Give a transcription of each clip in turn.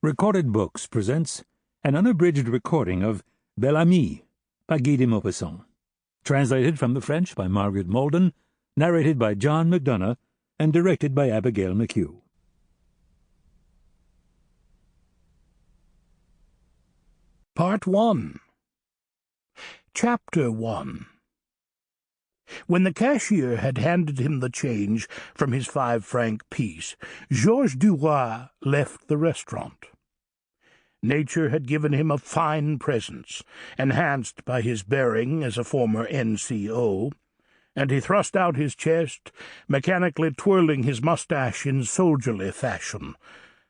Recorded Books presents an unabridged recording of Bel Ami by Guy de Maupassant, translated from the French by Margaret Molden, narrated by John Mcdonough, and directed by Abigail McHugh. Part 1. Chapter 1. When the cashier had handed him the change from his 5-franc piece, Georges Duroy left the restaurant. Nature had given him a fine presence, enhanced by his bearing as a former N.C.O., and he thrust out his chest, mechanically twirling his mustache in soldierly fashion,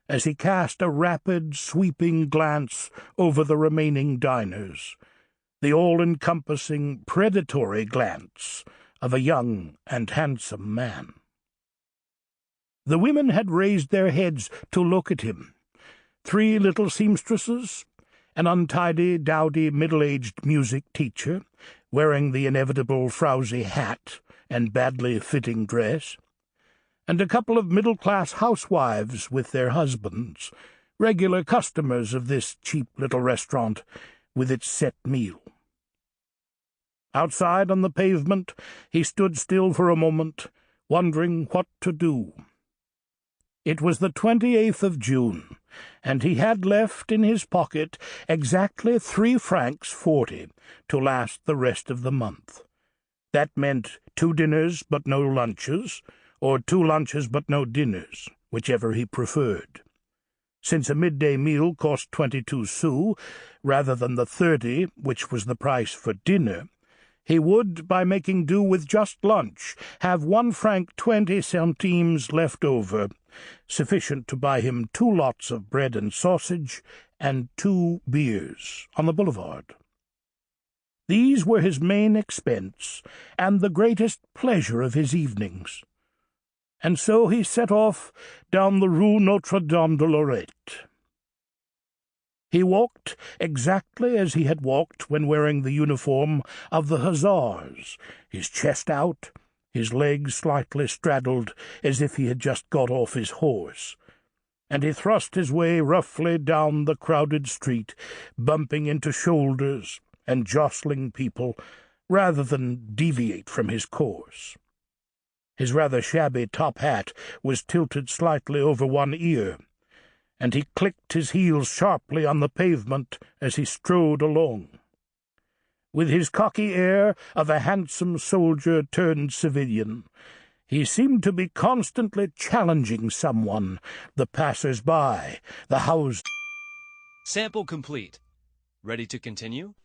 as he cast a rapid, sweeping glance over the remaining diners, the all-encompassing, predatory glance of a young and handsome man. The women had raised their heads to look at him. 3 little seamstresses, an untidy, dowdy, middle-aged music teacher, wearing the inevitable frowsy hat and badly fitting dress, and a couple of middle-class housewives with their husbands, regular customers of this cheap little restaurant with its set meal. Outside on the pavement he stood still for a moment, wondering what to do. It was the 28th of June, and he had left in his pocket exactly 3 francs 40 to last the rest of the month. That meant 2 dinners but no lunches, or 2 lunches but no dinners, whichever he preferred. Since a midday meal cost 22 sous, rather than the 30 which was the price for dinner, he would, by making do with just lunch, have 1 franc 20 centimes left over, sufficient to buy him 2 lots of bread and sausage and 2 beers on the boulevard. These were his main expense and the greatest pleasure of his evenings. And so he set off down the Rue Notre-Dame de Lorette. He walked exactly as he had walked when wearing the uniform of the Hussars, his chest out, his legs slightly straddled as if he had just got off his horse, and he thrust his way roughly down the crowded street, bumping into shoulders and jostling people rather than deviate from his course. His rather shabby top hat was tilted slightly over one ear, and he clicked his heels sharply on the pavement as he strode along. With his cocky air of a handsome soldier turned civilian, he seemed to be constantly challenging someone, the passers-by, the house. Sample complete. Ready to continue?